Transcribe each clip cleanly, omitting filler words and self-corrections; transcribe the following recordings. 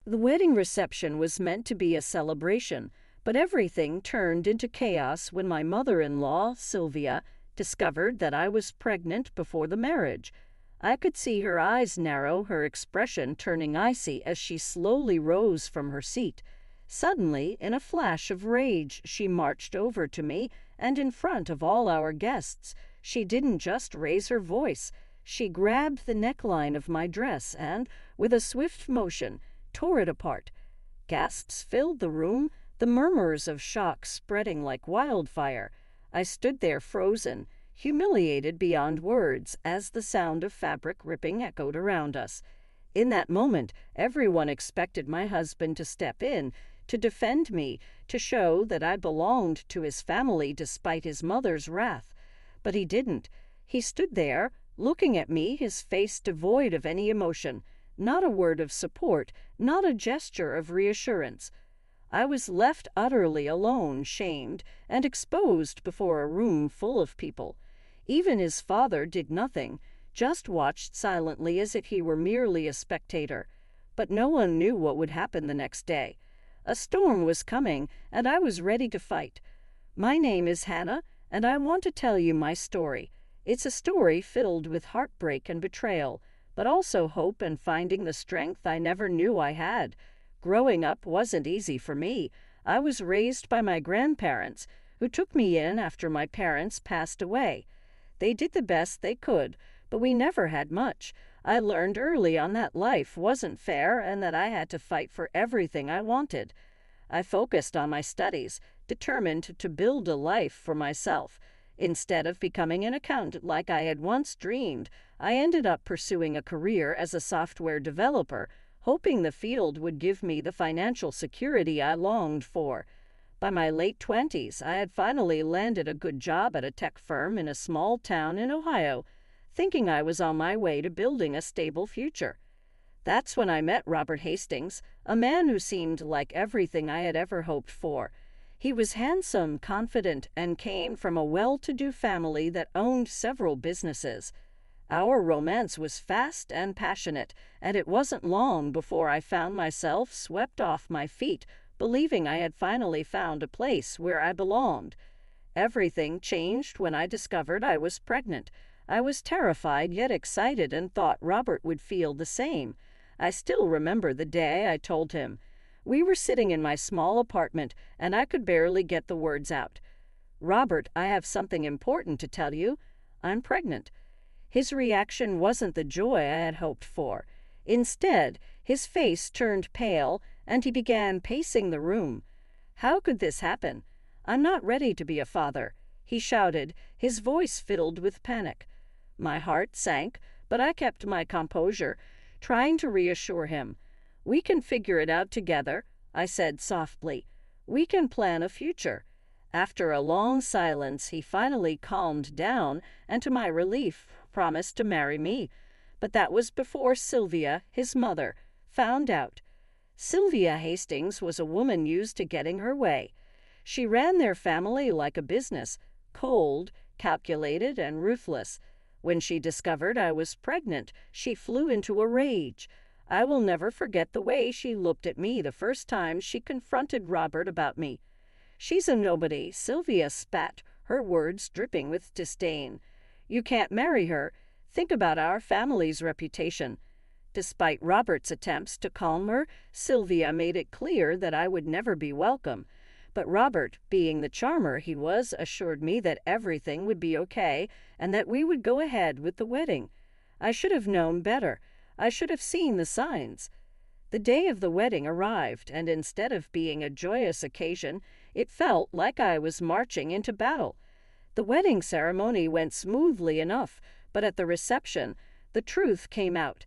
The wedding reception was meant to be a celebration, but everything turned into chaos when my mother-in-law, Sylvia, discovered that I was pregnant before the marriage. I could see her eyes narrow, her expression turning icy as she slowly rose from her seat. Suddenly, in a flash of rage, she marched over to me, and in front of all our guests, she didn't just raise her voice. She grabbed the neckline of my dress and, with a swift motion, tore it apart. Gasps filled the room, the murmurs of shock spreading like wildfire. I stood there frozen, humiliated beyond words, as the sound of fabric ripping echoed around us. In that moment, everyone expected my husband to step in, to defend me, to show that I belonged to his family despite his mother's wrath. But he didn't. He stood there, looking at me, his face devoid of any emotion. Not a word of support, not a gesture of reassurance. I was left utterly alone, shamed, and exposed before a room full of people. Even his father did nothing, just watched silently as if he were merely a spectator. But no one knew what would happen the next day. A storm was coming, and I was ready to fight. My name is Hannah, and I want to tell you my story. It's a story filled with heartbreak and betrayal, but also hope and finding the strength I never knew I had. Growing up wasn't easy for me. I was raised by my grandparents, who took me in after my parents passed away. They did the best they could, but we never had much. I learned early on that life wasn't fair and that I had to fight for everything I wanted. I focused on my studies, determined to build a life for myself. Instead of becoming an accountant like I had once dreamed, I ended up pursuing a career as a software developer, hoping the field would give me the financial security I longed for. By my late 20s, I had finally landed a good job at a tech firm in a small town in Ohio, thinking I was on my way to building a stable future. That's when I met Robert Hastings, a man who seemed like everything I had ever hoped for. He was handsome, confident, and came from a well-to-do family that owned several businesses. Our romance was fast and passionate, and it wasn't long before I found myself swept off my feet, believing I had finally found a place where I belonged. Everything changed when I discovered I was pregnant. I was terrified yet excited and thought Robert would feel the same. I still remember the day I told him. We were sitting in my small apartment, and I could barely get the words out. "Robert, I have something important to tell you. I'm pregnant." His reaction wasn't the joy I had hoped for. Instead, his face turned pale, and he began pacing the room. "How could this happen? I'm not ready to be a father," he shouted, his voice filled with panic. My heart sank, but I kept my composure, trying to reassure him. "We can figure it out together," I said softly. "We can plan a future." After a long silence, he finally calmed down and, to my relief, promised to marry me. But that was before Sylvia, his mother, found out. Sylvia Hastings was a woman used to getting her way. She ran their family like a business, cold, calculated, and ruthless. When she discovered I was pregnant, she flew into a rage. I will never forget the way she looked at me the first time she confronted Robert about me. "She's a nobody," Sylvia spat, her words dripping with disdain. "You can't marry her. Think about our family's reputation." Despite Robert's attempts to calm her, Sylvia made it clear that I would never be welcome. But Robert, being the charmer he was, assured me that everything would be okay and that we would go ahead with the wedding. I should have known better. I should have seen the signs. The day of the wedding arrived, and instead of being a joyous occasion, it felt like I was marching into battle. The wedding ceremony went smoothly enough, but at the reception, the truth came out.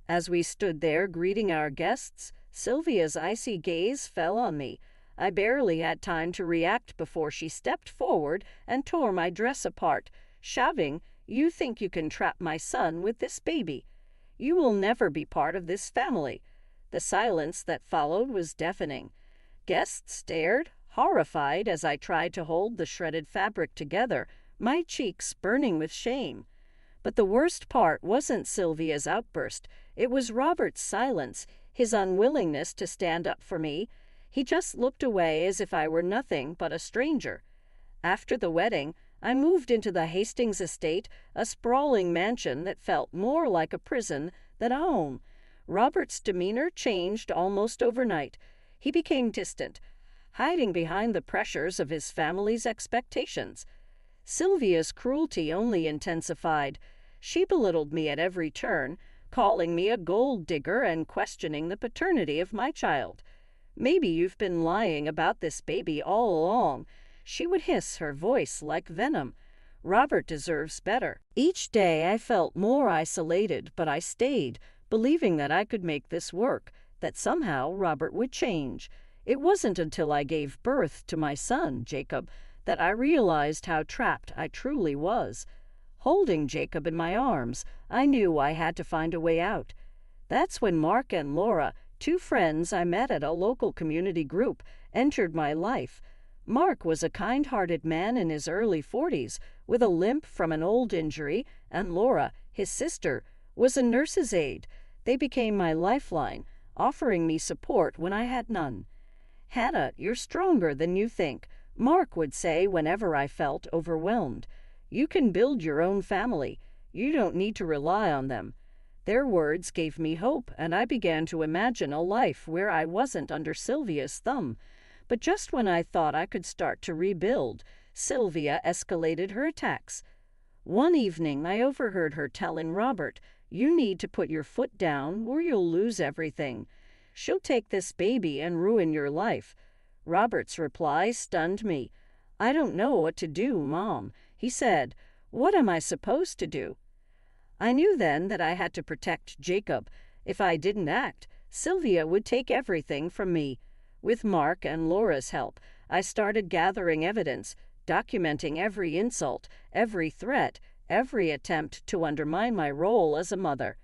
As we stood there greeting our guests, Sylvia's icy gaze fell on me. I barely had time to react before she stepped forward and tore my dress apart, shouting, "You think you can trap my son with this baby? You will never be part of this family." The silence that followed was deafening. Guests stared, horrified, as I tried to hold the shredded fabric together, my cheeks burning with shame. But the worst part wasn't Sylvia's outburst. It was Robert's silence, his unwillingness to stand up for me. He just looked away as if I were nothing but a stranger. After the wedding, I moved into the Hastings estate, a sprawling mansion that felt more like a prison than a home. Robert's demeanor changed almost overnight. He became distant, hiding behind the pressures of his family's expectations. Sylvia's cruelty only intensified. She belittled me at every turn, calling me a gold digger and questioning the paternity of my child. "Maybe you've been lying about this baby all along," she would hiss, her voice like venom. "Robert deserves better." Each day I felt more isolated, but I stayed, believing that I could make this work, that somehow Robert would change. It wasn't until I gave birth to my son, Jacob, that I realized how trapped I truly was. Holding Jacob in my arms, I knew I had to find a way out. That's when Mark and Laura, two friends I met at a local community group, entered my life. Mark was a kind-hearted man in his early 40s, with a limp from an old injury, and Laura, his sister, was a nurse's aide. They became my lifeline, offering me support when I had none. "Hannah, you're stronger than you think," Mark would say whenever I felt overwhelmed. "You can build your own family. You don't need to rely on them." Their words gave me hope, and I began to imagine a life where I wasn't under Sylvia's thumb. But just when I thought I could start to rebuild, Sylvia escalated her attacks. One evening, I overheard her telling Robert, "You need to put your foot down or you'll lose everything. She'll take this baby and ruin your life." Robert's reply stunned me. "I don't know what to do, Mom," he said. "What am I supposed to do?" I knew then that I had to protect Jacob. If I didn't act, Sylvia would take everything from me. With Mark and Laura's help, I started gathering evidence, documenting every insult, every threat, every attempt to undermine my role as a mother.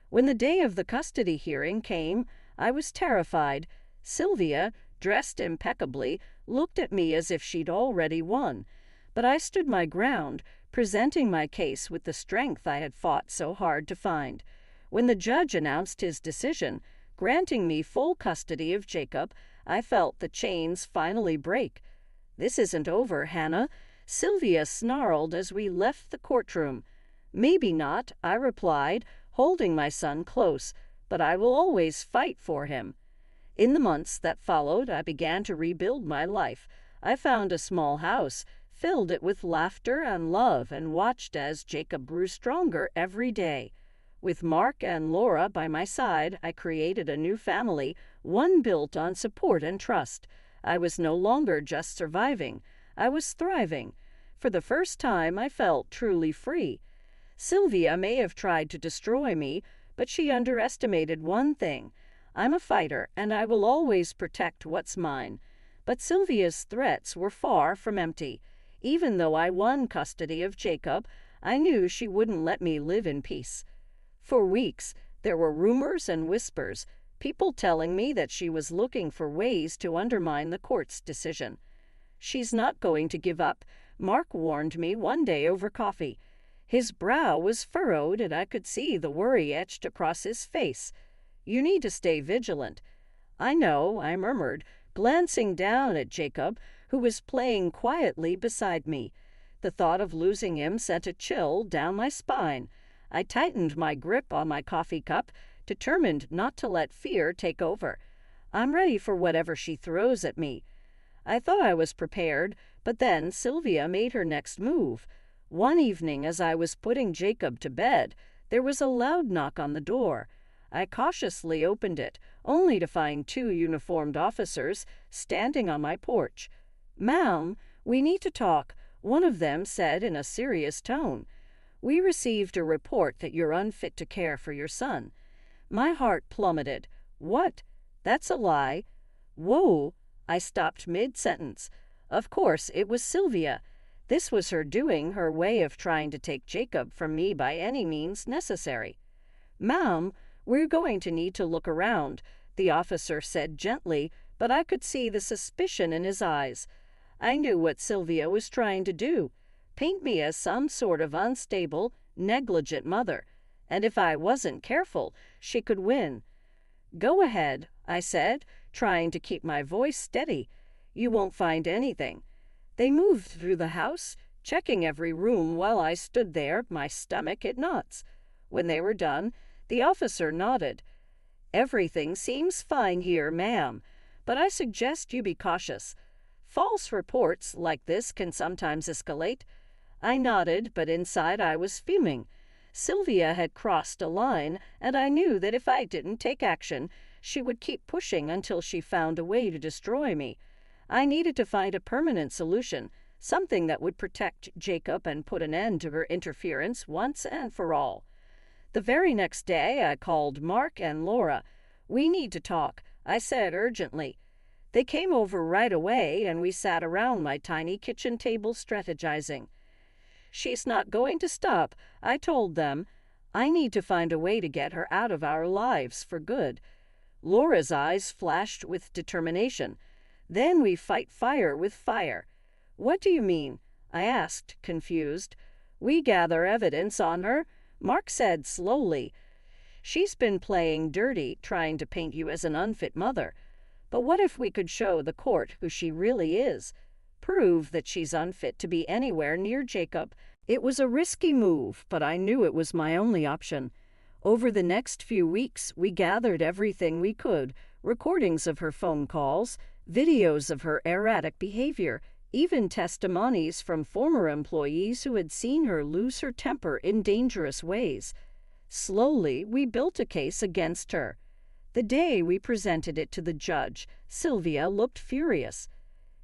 When the day of the custody hearing came, I was terrified. Sylvia, dressed impeccably, looked at me as if she'd already won. But I stood my ground, presenting my case with the strength I had fought so hard to find. When the judge announced his decision, granting me full custody of Jacob, I felt the chains finally break. "This isn't over, Hannah," Sylvia snarled as we left the courtroom. "Maybe not," I replied, holding my son close, "but I will always fight for him." In the months that followed, I began to rebuild my life. I found a small house, filled it with laughter and love, and watched as Jacob grew stronger every day. With Mark and Laura by my side, I created a new family, one built on support and trust. I was no longer just surviving. I was thriving. For the first time, I felt truly free. Sylvia may have tried to destroy me, but she underestimated one thing. I'm a fighter, and I will always protect what's mine. But Sylvia's threats were far from empty. Even though I won custody of Jacob, I knew she wouldn't let me live in peace. For weeks, there were rumors and whispers, people telling me that she was looking for ways to undermine the court's decision. "She's not going to give up," Mark warned me one day over coffee. His brow was furrowed, and I could see the worry etched across his face. "You need to stay vigilant." "I know," I murmured, glancing down at Jacob, who was playing quietly beside me. The thought of losing him sent a chill down my spine. I tightened my grip on my coffee cup, determined not to let fear take over. "I'm ready for whatever she throws at me." I thought I was prepared, but then Sylvia made her next move. One evening, as I was putting Jacob to bed, there was a loud knock on the door. I cautiously opened it, only to find two uniformed officers standing on my porch. "Ma'am, we need to talk," one of them said in a serious tone. "We received a report that you're unfit to care for your son." My heart plummeted. "What? That's a lie." "Whoa!" I stopped mid-sentence. Of course, it was Sylvia. This was her doing, her way of trying to take Jacob from me by any means necessary. "Ma'am, we're going to need to look around," the officer said gently, but I could see the suspicion in his eyes. I knew what Sylvia was trying to do. Paint me as some sort of unstable, negligent mother, and if I wasn't careful, she could win. "Go ahead," I said, trying to keep my voice steady. "You won't find anything." They moved through the house, checking every room while I stood there, my stomach at knots. When they were done, the officer nodded. "Everything seems fine here, ma'am, but I suggest you be cautious. False reports like this can sometimes escalate." I nodded, but inside I was fuming. Sylvia had crossed a line, and I knew that if I didn't take action, she would keep pushing until she found a way to destroy me. I needed to find a permanent solution, something that would protect Jacob and put an end to her interference once and for all. The very next day, I called Mark and Laura. "We need to talk," I said urgently. They came over right away, and we sat around my tiny kitchen table strategizing. "She's not going to stop," I told them. "I need to find a way to get her out of our lives for good." Laura's eyes flashed with determination. "Then we fight fire with fire." "What do you mean?" I asked, confused. "We gather evidence on her," Mark said slowly. "She's been playing dirty, trying to paint you as an unfit mother. But what if we could show the court who she really is? Prove that she's unfit to be anywhere near Jacob." It was a risky move, but I knew it was my only option. Over the next few weeks, we gathered everything we could: recordings of her phone calls, videos of her erratic behavior, even testimonies from former employees who had seen her lose her temper in dangerous ways. Slowly, we built a case against her. The day we presented it to the judge, Sylvia looked furious.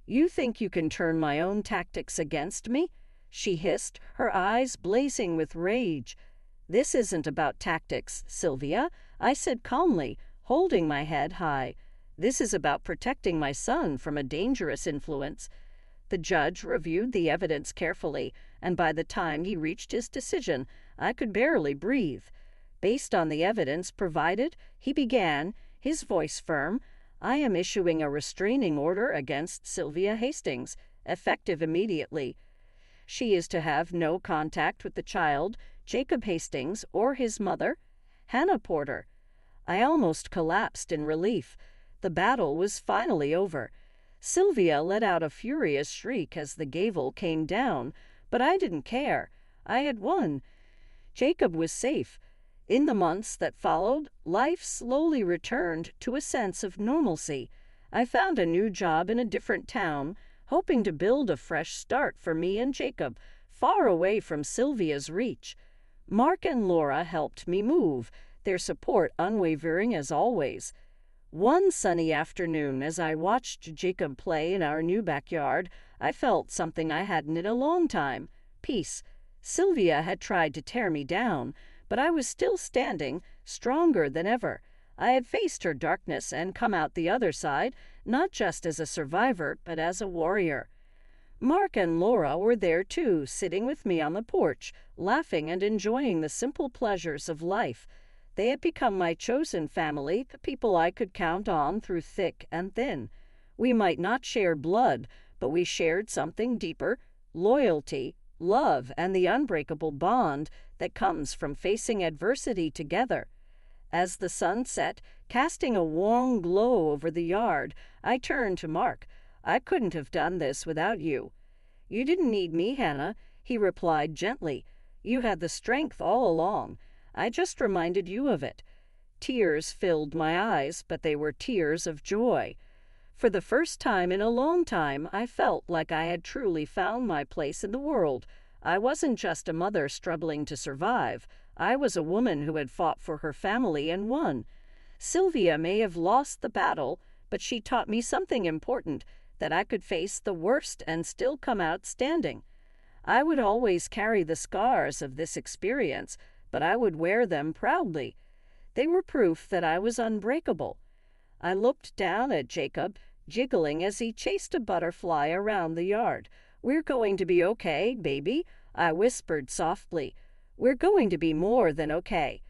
"You think you can turn my own tactics against me?" she hissed, her eyes blazing with rage. "This isn't about tactics, Sylvia," I said calmly, holding my head high. "This is about protecting my son from a dangerous influence." The judge reviewed the evidence carefully, and by the time he reached his decision, I could barely breathe. Based on the evidence provided, he began, his voice firm, "I am issuing a restraining order against Sylvia Hastings, effective immediately. She is to have no contact with the child, Jacob Hastings, or his mother, Hannah Porter." I almost collapsed in relief. The battle was finally over. Sylvia let out a furious shriek as the gavel came down, but I didn't care. I had won. Jacob was safe. In the months that followed, life slowly returned to a sense of normalcy. I found a new job in a different town, hoping to build a fresh start for me and Jacob, far away from Sylvia's reach. Mark and Laura helped me move, their support unwavering as always. One sunny afternoon, as I watched Jacob play in our new backyard, I felt something I hadn't in a long time: peace. Sylvia had tried to tear me down, but I was still standing, stronger than ever. I had faced her darkness and come out the other side, not just as a survivor, but as a warrior. Mark and Laura were there too, sitting with me on the porch, laughing and enjoying the simple pleasures of life. They had become my chosen family, the people I could count on through thick and thin. We might not share blood, but we shared something deeper: loyalty, love, and the unbreakable bond that comes from facing adversity together. As the sun set, casting a warm glow over the yard, I turned to Mark. "I couldn't have done this without you." "You didn't need me, Hannah," he replied gently. "You had the strength all along. I just reminded you of it." Tears filled my eyes, but they were tears of joy. For the first time in a long time, I felt like I had truly found my place in the world. I wasn't just a mother struggling to survive. I was a woman who had fought for her family and won. Sylvia may have lost the battle, but she taught me something important: that I could face the worst and still come out standing. I would always carry the scars of this experience, but I would wear them proudly. They were proof that I was unbreakable. I looked down at Jacob, jiggling as he chased a butterfly around the yard. "We're going to be okay, baby," I whispered softly. "We're going to be more than okay."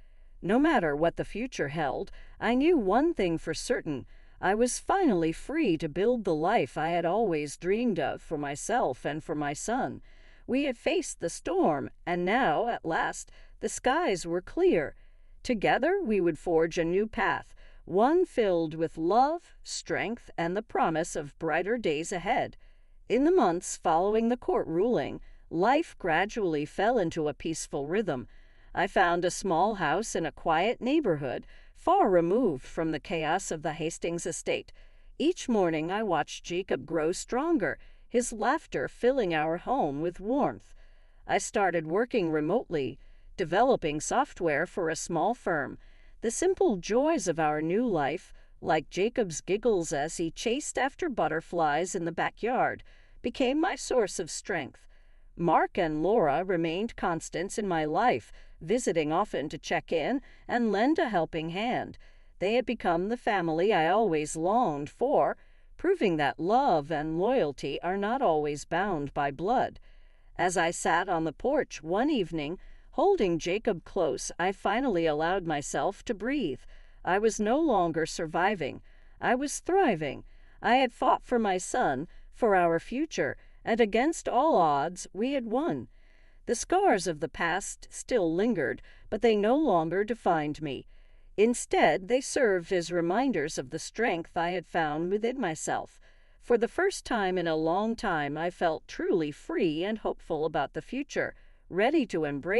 No matter what the future held, I knew one thing for certain: I was finally free to build the life I had always dreamed of for myself and for my son. We had faced the storm, and now, at last, the skies were clear. Together, we would forge a new path, one filled with love, strength, and the promise of brighter days ahead. In the months following the court ruling, life gradually fell into a peaceful rhythm. I found a small house in a quiet neighborhood, far removed from the chaos of the Hastings estate. Each morning I watched Jacob grow stronger, his laughter filling our home with warmth. I started working remotely, developing software for a small firm. The simple joys of our new life, like Jacob's giggles as he chased after butterflies in the backyard, became my source of strength. Mark and Laura remained constants in my life, visiting often to check in and lend a helping hand. They had become the family I always longed for, proving that love and loyalty are not always bound by blood. As I sat on the porch one evening, holding Jacob close, I finally allowed myself to breathe. I was no longer surviving. I was thriving. I had fought for my son, for our future, and against all odds, we had won. The scars of the past still lingered, but they no longer defined me. Instead, they served as reminders of the strength I had found within myself. For the first time in a long time, I felt truly free and hopeful about the future, ready to embrace